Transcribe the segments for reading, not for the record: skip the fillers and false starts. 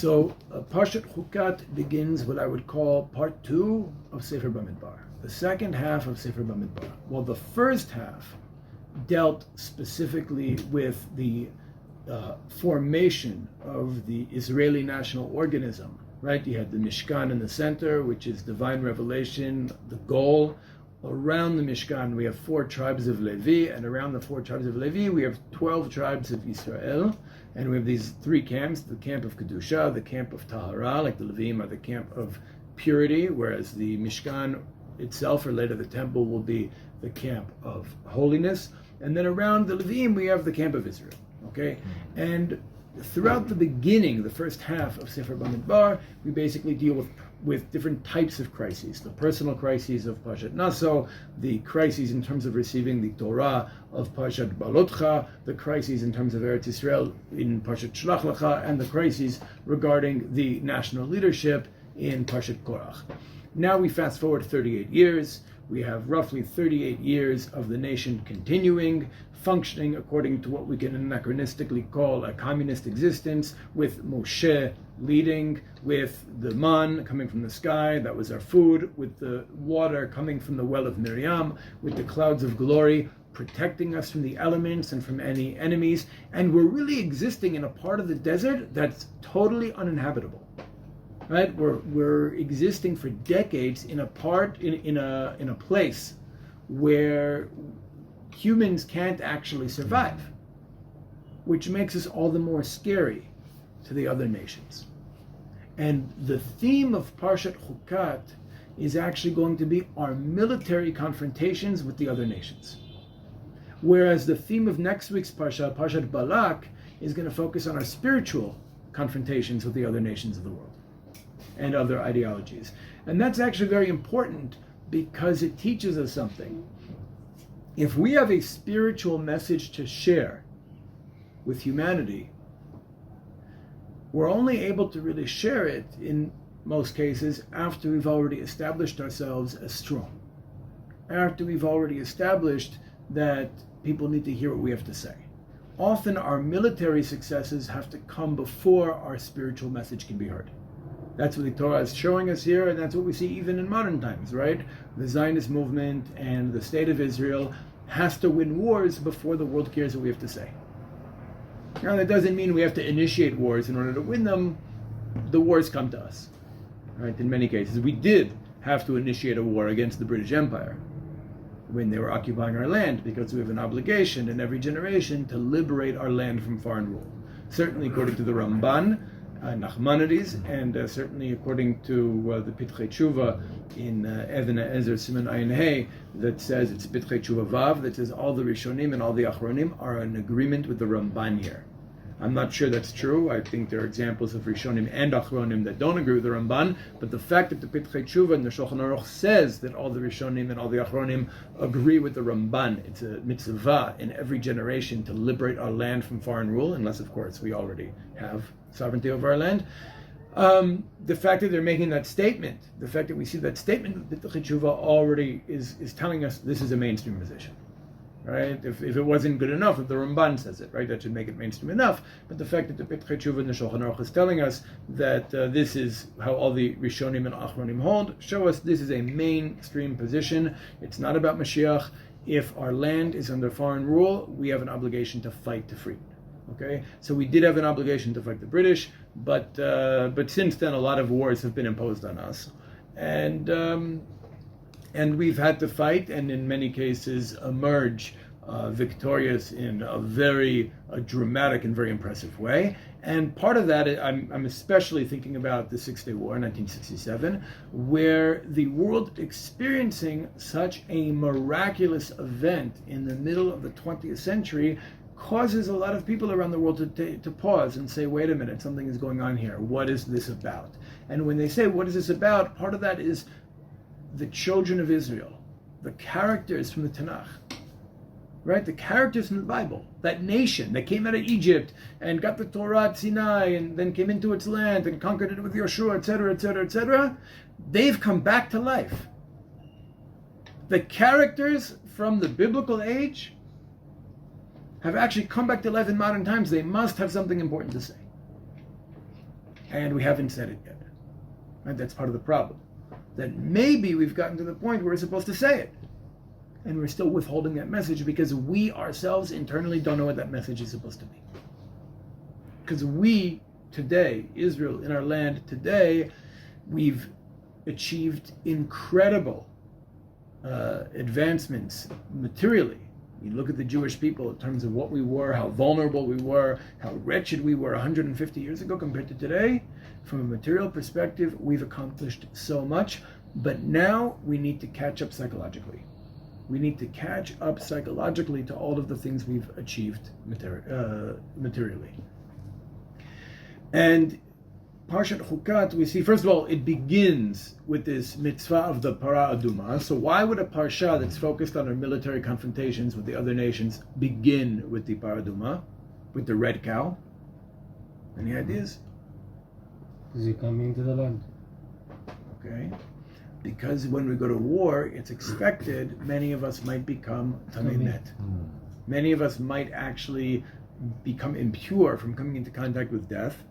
Parshat Hukat begins what I would call part 2 of Sefer Bamidbar, the second half of Sefer Bamidbar. Well, the first half dealt specifically with the formation of the Israeli national organism, right? You had the Mishkan in the center, which is divine revelation, the goal. Around the Mishkan, we have 4 tribes of Levi, and around the 4 tribes of Levi, we have 12 tribes of Israel, and we have these 3 camps, the camp of Kedusha, the camp of Tahara, like the Levim are the camp of purity, whereas the Mishkan itself, or later the temple, will be the camp of holiness. And then around the Levim, we have the camp of Israel, okay? And throughout the beginning, the first half of Sefer Bamidbar, we basically deal with different types of crises. The personal crises of Parshat Naso, the crises in terms of receiving the Torah of Parshat Balotcha, the crises in terms of Eretz Yisrael in Parshat Shlach Lecha, and the crises regarding the national leadership in Parshat Korach. Now we fast forward 38 years. We have roughly 38 years of the nation continuing, functioning according to what we can anachronistically call a communist existence, with Moshe leading, with the man coming from the sky, that was our food, with the water coming from the well of Miriam, with the clouds of glory protecting us from the elements and from any enemies. And we're really existing in a part of the desert that's totally uninhabitable. Right, we're existing for decades in a place where humans can't actually survive, which makes us all the more scary to the other nations. And the theme of Parshat Hukat is actually going to be our military confrontations with the other nations, whereas the theme of next week's Parshat Balak, is going to focus on our spiritual confrontations with the other nations of the world and other ideologies. And that's actually very important because it teaches us something. If we have a spiritual message to share with humanity, we're only able to really share it, in most cases, after we've already established ourselves as strong. After we've already established that people need to hear what we have to say. Often our military successes have to come before our spiritual message can be heard. That's what the Torah is showing us here, and that's what we see even in modern times, right? The Zionist movement and the state of Israel has to win wars before the world cares what we have to say. Now, that doesn't mean we have to initiate wars in order to win them. The wars come to us, right? In many cases, we did have to initiate a war against the British Empire when they were occupying our land, because we have an obligation in every generation to liberate our land from foreign rule. Certainly according to the Ramban, Nachmanides, and certainly according to the Pitchei Tshuva in Even Ezer Siman Ayin Hey, that says it's Pitchei Tshuva Vav, that says all the Rishonim and all the Achronim are in agreement with the Ramban here. I'm not sure that's true. I think there are examples of Rishonim and Achronim that don't agree with the Ramban, but the fact that the Pitchei Tshuva and the Shulchan Aruch says that all the Rishonim and all the Achronim agree with the Ramban, it's a mitzvah in every generation to liberate our land from foreign rule, unless of course we already have sovereignty over our land. The fact that they're making that statement, the fact that we see that statement, the Pitchei Tshuva already is telling us this is a mainstream position. Right? If it wasn't good enough, if the Ramban says it, right, that should make it mainstream enough. But the fact that the Pitchei Tshuva and the Shulchan Aruch is telling us that this is how all the Rishonim and Achronim hold, show us this is a mainstream position. It's not about Mashiach. If our land is under foreign rule, we have an obligation to fight to free it. Okay, so we did have an obligation to fight the British, but since then a lot of wars have been imposed on us, and we've had to fight, and in many cases emerge victorious in a very dramatic and very impressive way. And part of that, I'm especially thinking about the Six-Day War in 1967, where the world experiencing such a miraculous event in the middle of the 20th century causes a lot of people around the world to pause and say, wait a minute, something is going on here. What is this about? And when they say, what is this about? Part of that is the children of Israel, the characters from the Tanakh, right? The characters from the Bible, that nation that came out of Egypt and got the Torah at Sinai and then came into its land and conquered it with Yoshua, etc., etc., etc. They've come back to life. The characters from the biblical age have actually come back to life in modern times. They must have something important to say. And we haven't said it yet. Right? That's part of the problem. That maybe we've gotten to the point where we're supposed to say it. And we're still withholding that message because we ourselves internally don't know what that message is supposed to be. Because we today, Israel in our land today, we've achieved incredible advancements materially. You look at the Jewish people in terms of what we were, how vulnerable we were, how wretched we were 150 years ago compared to today. From a material perspective, we've accomplished so much, but now we need to catch up psychologically. We need to catch up psychologically to all of the things we've achieved materially. And Parshat Hukat, we see, first of all, it begins with this mitzvah of the Para Aduma. So why would a parsha that's focused on our military confrontations with the other nations begin with the Para Aduma, with the red cow? Any ideas? Because you're coming to the land. Okay. Because when we go to war, it's expected many of us might become tamei met. Many of us might actually become impure from coming into contact with death.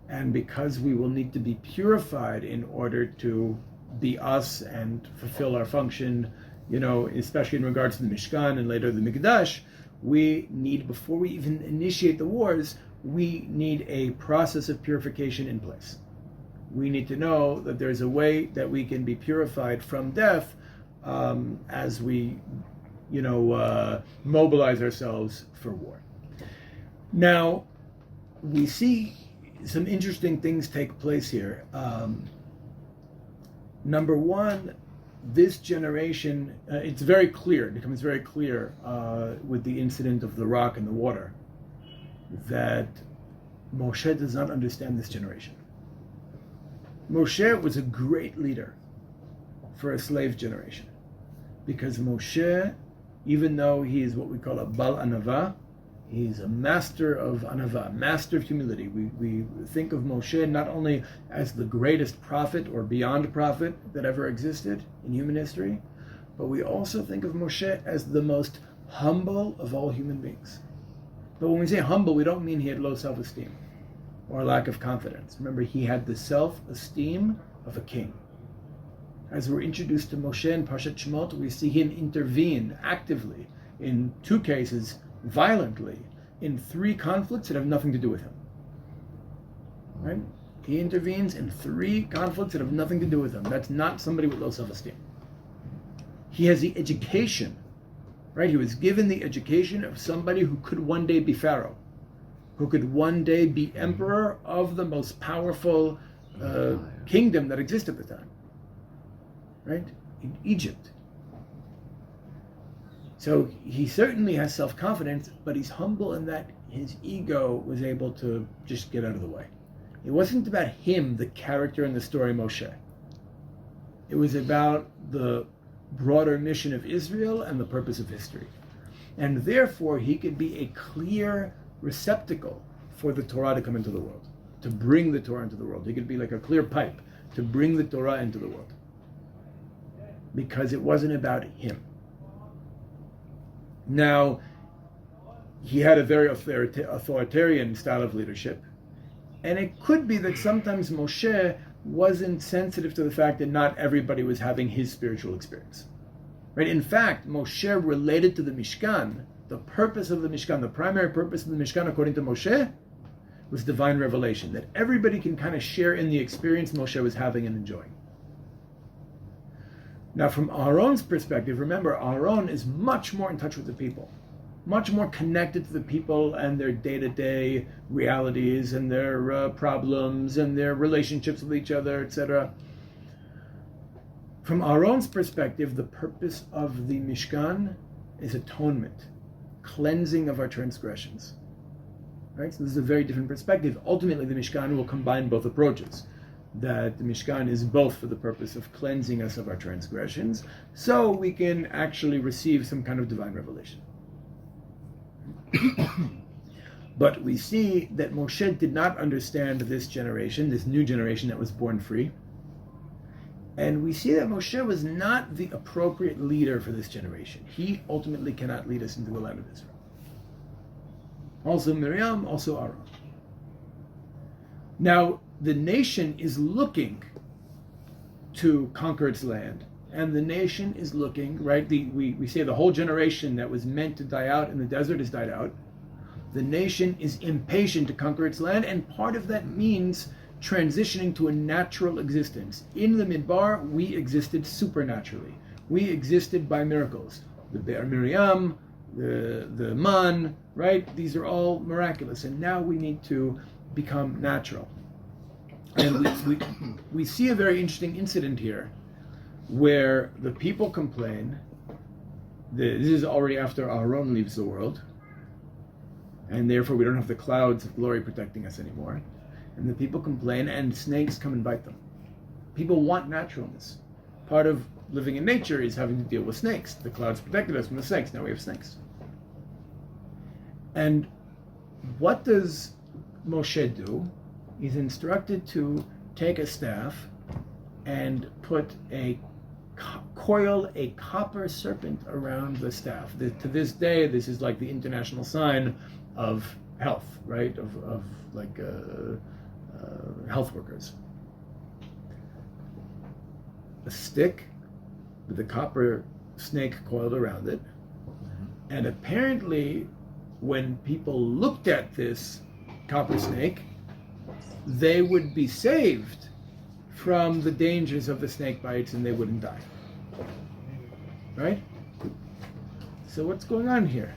And because we will need to be purified in order to be us and fulfill our function, especially in regards to the Mishkan and later the Mikdash, we need, before we even initiate the wars, we need a process of purification in place. We need to know that there's a way that we can be purified from death as we, mobilize ourselves for war. Now, we see some interesting things take place here. Number one, this generation, it becomes very clear with the incident of the rock and the water, that Moshe does not understand this generation. Moshe was a great leader for a slave generation, because Moshe, even though he is what we call a Bal Anava, he's a master of anava, master of humility. We think of Moshe not only as the greatest prophet or beyond prophet that ever existed in human history, but we also think of Moshe as the most humble of all human beings. But when we say humble, we don't mean he had low self-esteem or lack of confidence. Remember, he had the self-esteem of a king. As we're introduced to Moshe in Parshat Shemot, we see him intervene actively in 2 cases, violently, in 3 conflicts that have nothing to do with him. Right? He intervenes in 3 conflicts that have nothing to do with him. That's not somebody with low self-esteem. He has the education, right? He was given the education of somebody who could one day be Pharaoh, who could one day be emperor of the most powerful kingdom that existed at the time, right? In Egypt. So he certainly has self-confidence, but he's humble in that his ego was able to just get out of the way. It wasn't about him, the character in the story Moshe. It was about the broader mission of Israel and the purpose of history. And therefore, he could be a clear receptacle for the Torah to come into the world, to bring the Torah into the world. He could be like a clear pipe to bring the Torah into the world. Because it wasn't about him. Now, he had a very authoritarian style of leadership. And it could be that sometimes Moshe wasn't sensitive to the fact that not everybody was having his spiritual experience. Right? In fact, Moshe related to the Mishkan, the purpose of the Mishkan, the primary purpose of the Mishkan, according to Moshe, was divine revelation, that everybody can kind of share in the experience Moshe was having and enjoying. Now, from Aaron's perspective, remember, Aaron is much more in touch with the people, much more connected to the people and their day-to-day realities and their problems and their relationships with each other, etc. From Aaron's perspective, the purpose of the Mishkan is atonement, cleansing of our transgressions. Right? So this is a very different perspective. Ultimately, the Mishkan will combine both approaches. That the Mishkan is both for the purpose of cleansing us of our transgressions, so we can actually receive some kind of divine revelation. But we see that Moshe did not understand this generation, this new generation that was born free. And we see that Moshe was not the appropriate leader for this generation. He ultimately cannot lead us into the land of Israel. Also Miriam, also Aaron. Now, the nation is looking to conquer its land. And the nation is looking, right? We say the whole generation that was meant to die out in the desert has died out. The nation is impatient to conquer its land, and part of that means transitioning to a natural existence. In the Midbar, we existed supernaturally. We existed by miracles. The Be'er Miriam, the Man, right? These are all miraculous, and now we need to become natural. And we see a very interesting incident here, where the people complain. This is already after Aaron leaves the world, and therefore we don't have the clouds of glory protecting us anymore. And the people complain, and snakes come and bite them. People want naturalness. Part of living in nature is having to deal with snakes. The clouds protected us from the snakes. Now we have snakes. And what does Moshe do? He's instructed to take a staff and put coil a copper serpent around the staff. To this day, this is like the international sign of health, right? Of health workers. A stick with a copper snake coiled around it. And apparently, when people looked at this copper snake, they would be saved from the dangers of the snake bites and they wouldn't die. Right? So what's going on here?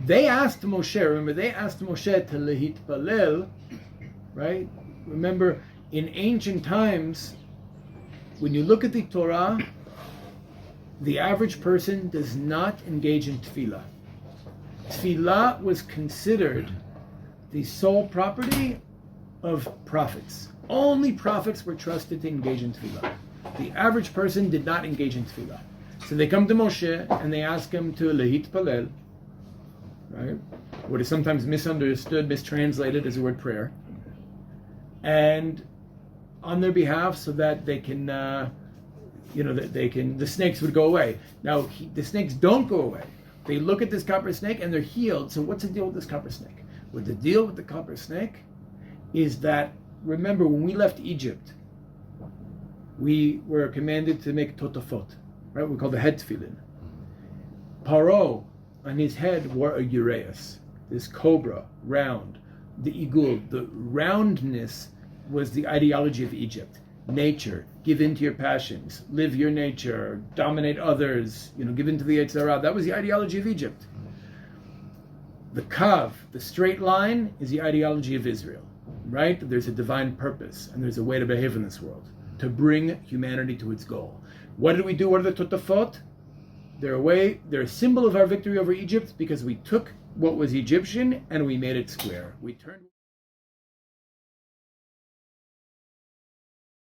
They asked Moshe, remember, they asked Moshe to lehitpalel, right? Remember, in ancient times, when you look at the Torah, the average person does not engage in tefillah. Tefillah was considered the sole property of prophets. Only prophets were trusted to engage in tefillah. The average person did not engage in tefillah. So they come to Moshe and they ask him to lehitpalel, right? What is sometimes misunderstood, mistranslated as the word prayer, and on their behalf, so that they can, the snakes would go away. Now, the snakes don't go away. They look at this copper snake and they're healed. So what's the deal with this copper snake? Well, the deal with the copper snake is that, remember, when we left Egypt, we were commanded to make Totafot, right? We call the head tefillin. Paro, on his head, wore a uraeus, this cobra, round. The igul, the roundness, was the ideology of Egypt. Nature, give in to your passions, live your nature, dominate others, give in to the Yetzer Hara. That was the ideology of Egypt. The kav, the straight line, is the ideology of Israel, right? There's a divine purpose, and there's a way to behave in this world, to bring humanity to its goal. What did we do? What are the Totafot? They're a symbol of our victory over Egypt, because we took what was Egyptian and we made it square. We turned